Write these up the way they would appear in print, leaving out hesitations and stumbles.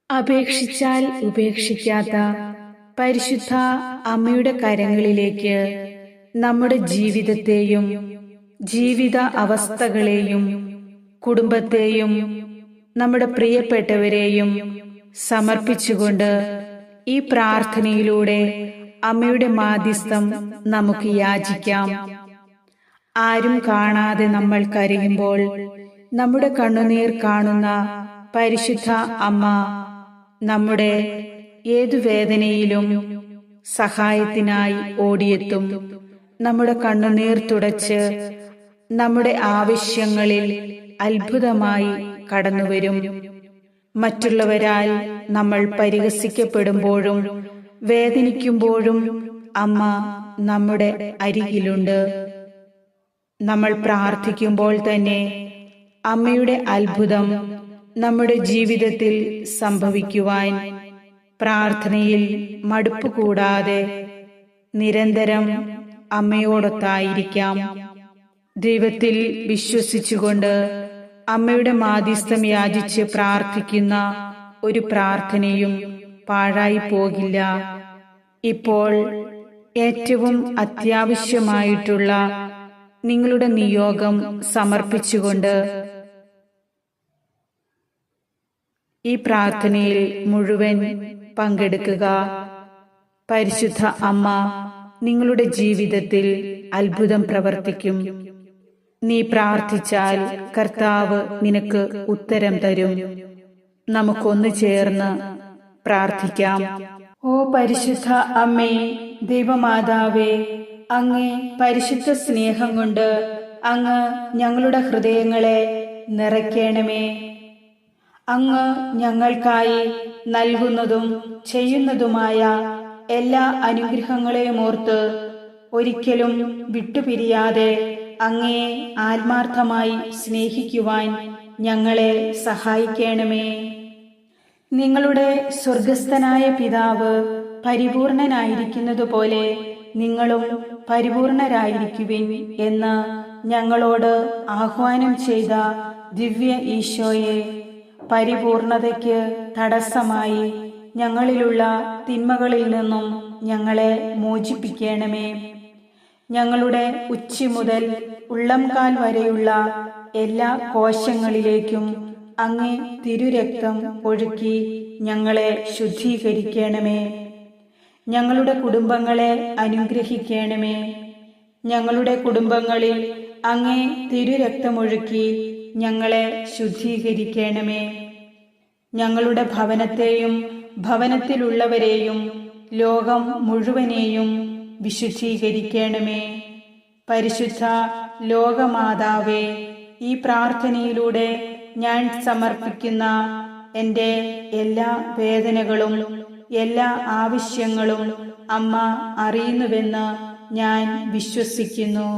അപേക്ഷിച്ചാൽ ഉപേക്ഷിക്കാത്ത പരിശുദ്ധ അമ്മയുടെ കരങ്ങളിലേക്ക് നമ്മുടെ ജീവിതത്തെയും ജീവിത അവസ്ഥകളെയും കുടുംബത്തെയും നമ്മുടെ പ്രിയപ്പെട്ടവരെയും സമർപ്പിച്ചുകൊണ്ട് ഈ പ്രാർത്ഥനയിലൂടെ അമ്മയുടെ മാധ്യസ്ഥം നമുക്ക് യാചിക്കാം. ആരും കാണാതെ നമ്മൾ കരയുമ്പോൾ നമ്മുടെ കണ്ണുനീർ കാണുന്ന പരിശുദ്ധ അമ്മ നമ്മുടെ ഏതു വേദനയിലും സഹായത്തിനായി ഓടിയെത്തും. നമ്മുടെ കണ്ണുനീർ തുടച്ച് നമ്മുടെ ആവശ്യങ്ങളിൽ അത്ഭുതമായി കടന്നുവരും. മറ്റുള്ളവരാൽ നമ്മൾ പരിഹസിക്കപ്പെടുമ്പോഴും വേദനിക്കുമ്പോഴും അമ്മ നമ്മുടെ അരികിലുണ്ട്. നമ്മൾ പ്രാർത്ഥിക്കുമ്പോൾ തന്നെ അമ്മയുടെ അത്ഭുതം നമ്മുടെ ജീവിതത്തിൽ സംഭവിക്കുവാൻ പ്രാർത്ഥനയിൽ മടുപ്പ് കൂടാതെ നിരന്തരം അമ്മയോടൊത്തായിരിക്കാം. ദൈവത്തിൽ വിശ്വസിച്ചുകൊണ്ട് അമ്മയുടെ മാധ്യസ്ഥം യാചിച്ച് പ്രാർത്ഥിക്കുന്ന ഒരു പ്രാർത്ഥനയും പാഴായി പോകില്ല. ഇപ്പോൾ ഏറ്റവും അത്യാവശ്യമായിട്ടുള്ള നിങ്ങളുടെ നിയോഗം സമർപ്പിച്ചുകൊണ്ട് ഈ പ്രാർത്ഥനയിൽ മുഴുവൻ പങ്കെടുക്കുക. പരിശുദ്ധ അമ്മ നിങ്ങളുടെ ജീവിതത്തിൽ അത്ഭുതം പ്രവർത്തിക്കും. നീ പ്രാർത്ഥിച്ചാൽ കർത്താവ് നിനക്ക് ഉത്തരം തരും. നമുക്കൊന്നു ചേർന്ന് പ്രാർത്ഥിക്കാം. ഓ പരിശുദ്ധ അമ്മേ, ദൈവമാതാവേ, അങ്ങേ പരിശുദ്ധ സ്നേഹം കൊണ്ട് അങ്ങ് ഞങ്ങളുടെ ഹൃദയങ്ങളെ നിറയ്ക്കണമേ. അങ്ങ് ഞങ്ങൾക്കായി നൽകുന്നതും ചെയ്യുന്നതുമായ എല്ലാ അനുഗ്രഹങ്ങളെയും ഓർത്ത് ഒരിക്കലും വിട്ടുപിരിയാതെ അങ്ങയെ ആത്മാർത്ഥമായി സ്നേഹിക്കുവാൻ ഞങ്ങളെ സഹായിക്കണമേ. നിങ്ങളുടെ സ്വർഗസ്ഥനായ പിതാവ് പരിപൂർണനായിരിക്കുന്നതുപോലെ നിങ്ങളും പരിപൂർണരായിരിക്കുവിൻ എന്ന് ഞങ്ങളോട് ആഹ്വാനം ചെയ്ത ദിവ്യ ഈശോയെ, പരിപൂർണതയ്ക്ക് തടസ്സമായി ഞങ്ങളിലുള്ള തിന്മകളിൽ നിന്നും ഞങ്ങളെ മോചിപ്പിക്കണമേ. ഞങ്ങളുടെ ഉച്ചി മുതൽ ഉള്ളംകാൽ വരെയുള്ള എല്ലാ കോശങ്ങളിലേക്കും അങ്ങേ തിരുരക്തം ഒഴുക്കി ഞങ്ങളെ ശുദ്ധീകരിക്കണമേ. ഞങ്ങളുടെ കുടുംബങ്ങളെ അനുഗ്രഹിക്കണമേ. ഞങ്ങളുടെ കുടുംബങ്ങളിൽ അങ്ങേ തിരുരക്തമൊഴുക്കി ഞങ്ങളെ ശുദ്ധീകരിക്കണമേ. ഞങ്ങളുടെ ഭവനത്തെയും ഭവനത്തിലുള്ളവരെയും ലോകം മുഴുവനെയും വിശുദ്ധീകരിക്കണമേ. പരിശുദ്ധ ലോകമാതാവേ, ഈ പ്രാർത്ഥനയിലൂടെ ഞാൻ സമർപ്പിക്കുന്ന എൻ്റെ എല്ലാ വേദനകളും എല്ലാ ആവശ്യങ്ങളും അമ്മ അറിയുന്നുവെന്ന് ഞാൻ വിശ്വസിക്കുന്നു.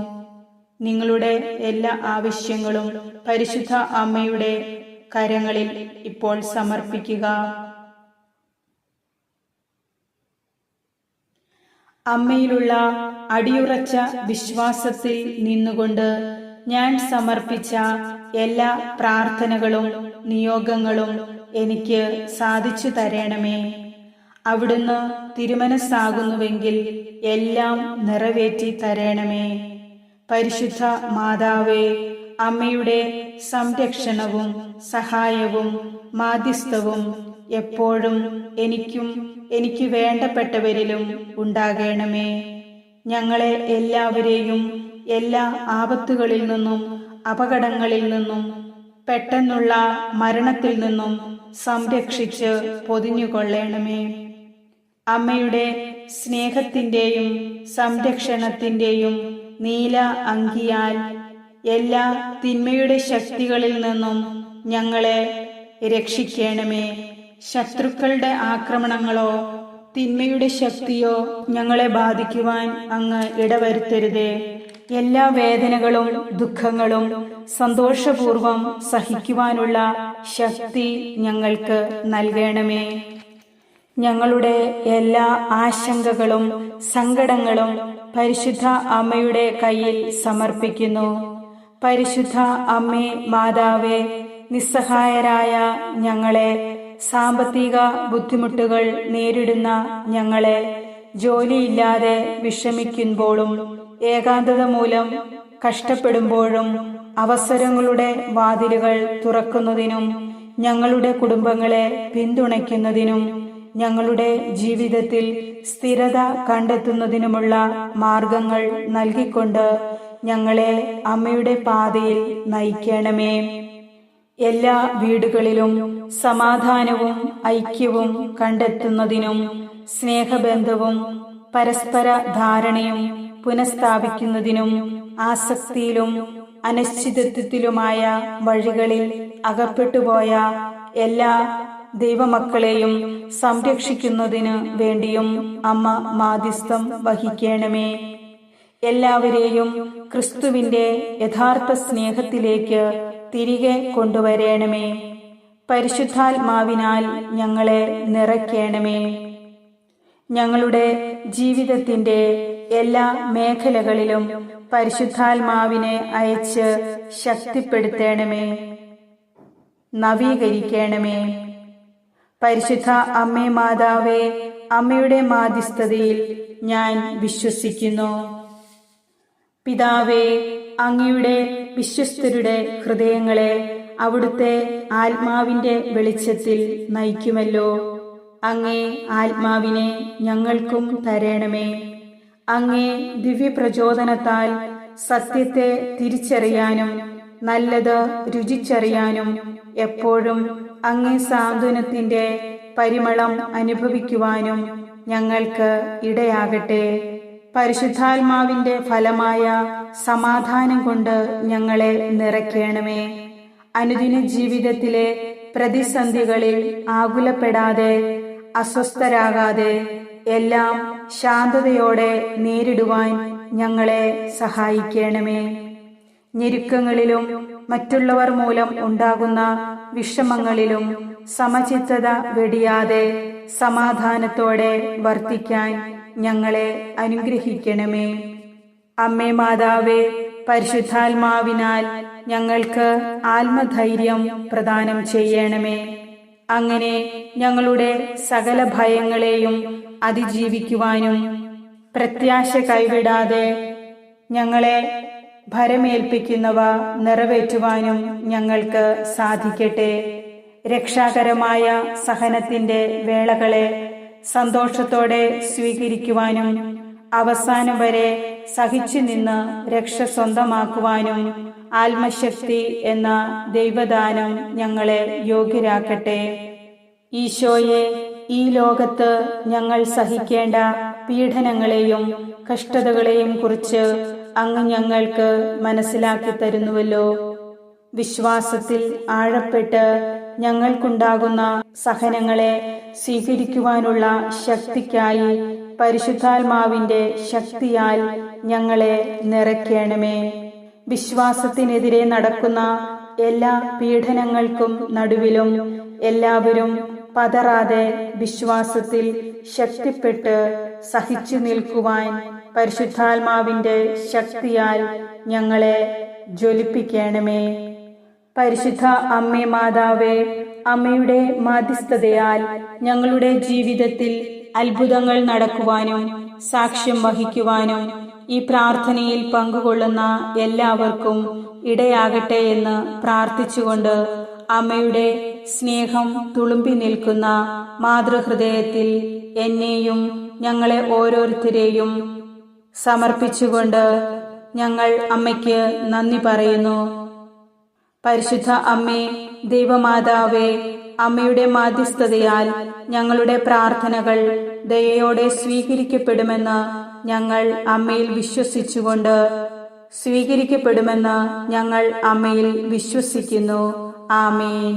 നിങ്ങളുടെ എല്ലാ ആവശ്യങ്ങളും പരിശുദ്ധ അമ്മയുടെ കരങ്ങളിൽ ഇപ്പോൾ സമർപ്പിക്കുക. അമ്മയിലുള്ള അടിയുറച്ച വിശ്വാസത്തിൽ നിന്നുകൊണ്ട് ഞാൻ സമർപ്പിച്ച എല്ലാ പ്രാർത്ഥനകളും നിയോഗങ്ങളും എനിക്ക് സാധിച്ചു തരണമേ. അവിടുന്ന് തിരുമനസ്സാകുന്നുവെങ്കിൽ എല്ലാം നിറവേറ്റി തരണമേ. പരിശുദ്ധ മാതാവേ, അമ്മയുടെ സംരക്ഷണവും സഹായവും മാധ്യസ്ഥവും എപ്പോഴും എനിക്കും എനിക്ക് വേണ്ടപ്പെട്ടവരിലും ഉണ്ടാകണമേ. ഞങ്ങളെ എല്ലാവരെയും എല്ലാ ആപത്തുകളിൽ നിന്നും അപകടങ്ങളിൽ നിന്നും പെട്ടെന്നുള്ള മരണത്തിൽ നിന്നും സംരക്ഷിച്ച് പൊതിഞ്ഞുകൊള്ളണമേ. അമ്മയുടെ സ്നേഹത്തിൻ്റെയും സംരക്ഷണത്തിൻ്റെയും നീല അങ്കിയാൽ എല്ലാ തിന്മയുടെ ശക്തികളിൽ നിന്നും ഞങ്ങളെ രക്ഷിക്കണമേ. ശത്രുക്കളുടെ ആക്രമണങ്ങളോ തിന്മയുടെ ശക്തിയോ ഞങ്ങളെ ബാധിക്കുവാൻ അങ്ങ് ഇടവരുത്തരുതേ. എല്ലാ വേദനകളും ദുഃഖങ്ങളും സന്തോഷപൂർവം സഹിക്കുവാനുള്ള ശക്തി ഞങ്ങൾക്ക് നൽകണമേ. ഞങ്ങളുടെ എല്ലാ ആശങ്കകളും സങ്കടങ്ങളും പരിശുദ്ധ അമ്മയുടെ കയ്യിൽ സമർപ്പിക്കുന്നു. പരിശുദ്ധ അമ്മേ മാതാവേ, നിസ്സഹായരായ ഞങ്ങളെ സാമ്പത്തിക ബുദ്ധിമുട്ടുകൾ നേരിടുന്ന ഞങ്ങളെ, ജോലിയില്ലാതെ വിഷമിക്കുമ്പോഴും ഏകാന്തത മൂലം കഷ്ടപ്പെടുമ്പോഴും അവസരങ്ങളുടെ വാതിലുകൾ തുറക്കുന്നതിനും ഞങ്ങളുടെ കുടുംബങ്ങളെ പിന്തുണയ്ക്കുന്നതിനും ഞങ്ങളുടെ ജീവിതത്തിൽ സ്ഥിരത കണ്ടെത്തുന്നതിനുമുള്ള മാർഗങ്ങൾ നൽകിക്കൊണ്ട് ഞങ്ങളെ അമ്മയുടെ പാതയിൽ നയിക്കണമേ. എല്ലാ വീടുകളിലും സമാധാനവും ഐക്യവും കണ്ടെത്തുന്നതിനും സ്നേഹബന്ധവും പരസ്പര ധാരണയും പുനഃസ്ഥാപിക്കുന്നതിനും ആസക്തിയിലും അനിശ്ചിതത്വത്തിലുമായ വഴികളിൽ അകപ്പെട്ടുപോയ എല്ലാ ദൈവമക്കളെയും സംരക്ഷിക്കുന്നതിന് വേണ്ടിയും അമ്മ മാധ്യസ്ഥം വഹിക്കണമേ. എല്ലാവരെയും ക്രിസ്തുവിന്റെ യഥാർത്ഥ സ്നേഹത്തിലേക്ക് തിരികെ കൊണ്ടുവരണമേ. പരിശുദ്ധാത്മാവിനാൽ ഞങ്ങളെ നിറയ്ക്കണമേ. ഞങ്ങളുടെ ജീവിതത്തിന്റെ എല്ലാ മേഖലകളിലും പരിശുദ്ധാത്മാവിനെ അയച്ച് ശക്തിപ്പെടുത്തണമേ, നവീകരിക്കണമേ. പരിശുദ്ധ അമ്മേ മാതാവേ, അമ്മയുടെ മാധ്യസ്ഥതയിൽ ഞാൻ വിശ്വസിക്കുന്നു. പിതാവേ, അങ്ങയുടെ വിശ്വസ്തരുടെ ഹൃദയങ്ങളെ അവിടുത്തെ ആത്മാവിന്റെ വെളിച്ചത്തിൽ നയിക്കുമല്ലോ. അങ്ങേ ആത്മാവിനെ ഞങ്ങൾക്കും തരണമേ. അങ്ങേ ദിവ്യപ്രചോദനത്താൽ സത്യത്തെ തിരിച്ചറിയാനും നല്ലത് രുചിച്ചറിയാനും എപ്പോഴും അങ്ങേ സാന്ത്വനത്തിന്റെ പരിമളം അനുഭവിക്കുവാനും ഞങ്ങൾക്ക് ഇടയാകട്ടെ. പരിശുദ്ധാത്മാവിന്റെ ഫലമായ സമാധാനം കൊണ്ട് ഞങ്ങളെ നിറയ്ക്കണമേ. അനുദിന ജീവിതത്തിലെ പ്രതിസന്ധികളിൽ ആകുലപ്പെടാതെ അസ്വസ്ഥരാകാതെ എല്ലാം ശാന്തതയോടെ നേരിടുവാൻ ഞങ്ങളെ സഹായിക്കണമേ. ഞെരുക്കങ്ങളിലും മറ്റുള്ളവർ മൂലം ഉണ്ടാകുന്ന വിഷമങ്ങളിലും സമചിത്തത വെടിയാതെ സമാധാനത്തോടെ വർത്തിക്കാൻ ഞങ്ങളെ അനുഗ്രഹിക്കണമേ. അമ്മേ മാതാവേ, പരിശുദ്ധാത്മാവിനാൽ ഞങ്ങൾക്ക് ആത്മധൈര്യം പ്രദാനം ചെയ്യണമേ. അങ്ങനെ ഞങ്ങളുടെ സകല ഭയങ്ങളെയും അതിജീവിക്കുവാനും പ്രത്യാശ കൈവിടാതെ ഞങ്ങളെ ഭരമേൽപ്പിക്കുന്നവ നിറവേറ്റുവാനും ഞങ്ങൾക്ക് സാധിക്കട്ടെ. രക്ഷാകരമായ സഹനത്തിന്റെ വേളകളെ സന്തോഷത്തോടെ സ്വീകരിക്കുവാനും അവസാനം വരെ സഹിച്ചു നിന്ന് രക്ഷ സ്വന്തമാക്കുവാനും ആത്മശക്തി എന്ന ദൈവദാനം ഞങ്ങളെ യോഗ്യരാക്കട്ടെ. ഈശോയെ, ഈ ലോകത്ത് ഞങ്ങൾ സഹിക്കേണ്ട പീഡനങ്ങളെയും കഷ്ടതകളെയും കുറിച്ച് അങ്ങ് ഞങ്ങൾക്ക് മനസ്സിലാക്കി തരുന്നുവല്ലോ. വിശ്വാസത്തിൽ ആഴപ്പെട്ട് ഞങ്ങൾക്കുണ്ടാകുന്ന സഹനങ്ങളെ സ്വീകരിക്കുവാനുള്ള ശക്തിക്കായി പരിശുദ്ധാത്മാവിന്റെ ശക്തിയാൽ ഞങ്ങളെ നിറയ്ക്കണമേ. വിശ്വാസത്തിനെതിരെ നടക്കുന്ന എല്ലാ പീഡനങ്ങൾക്കും നടുവിലും എല്ലാവരും പതറാതെ വിശ്വാസത്തിൽ ശക്തിപ്പെട്ട് സഹിച്ചു നിൽക്കുവാൻ പരിശുദ്ധാത്മാവിന്റെ ശക്തിയാൽ ഞങ്ങളെ ജ്വലിപ്പിക്കണമേ. പരിശുദ്ധ അമ്മേ മാതാവേ, അമ്മയുടെ മാധ്യസ്ഥതയാൽ ഞങ്ങളുടെ ജീവിതത്തിൽ അത്ഭുതങ്ങൾ നടക്കുവാനും സാക്ഷ്യം വഹിക്കുവാനും ഈ പ്രാർത്ഥനയിൽ പങ്കുകൊള്ളുന്ന എല്ലാവർക്കും ഇടയാകട്ടെ എന്ന് പ്രാർത്ഥിച്ചുകൊണ്ട് അമ്മയുടെ സ്നേഹം തുളുമ്പി നിൽക്കുന്ന മാതൃഹൃദയത്തിൽ എന്നെയും ഞങ്ങളെ ഓരോരുത്തരെയും സമർപ്പിച്ചുകൊണ്ട് ഞങ്ങൾ അമ്മയ്ക്ക് നന്ദി പറയുന്നു. പരിശുദ്ധ അമ്മേ, ദൈവമാതാവേ, അമ്മയുടെ മാധ്യസ്ഥതയാൽ ഞങ്ങളുടെ പ്രാർത്ഥനകൾ ദയയോടെ സ്വീകരിക്കപ്പെടുമെന്ന് ഞങ്ങൾ അമ്മയിൽ വിശ്വസിച്ചുകൊണ്ട് സ്വീകരിക്കപ്പെടുമെന്ന് ഞങ്ങൾ അമ്മയിൽ വിശ്വസിക്കുന്നു. ആമേൻ.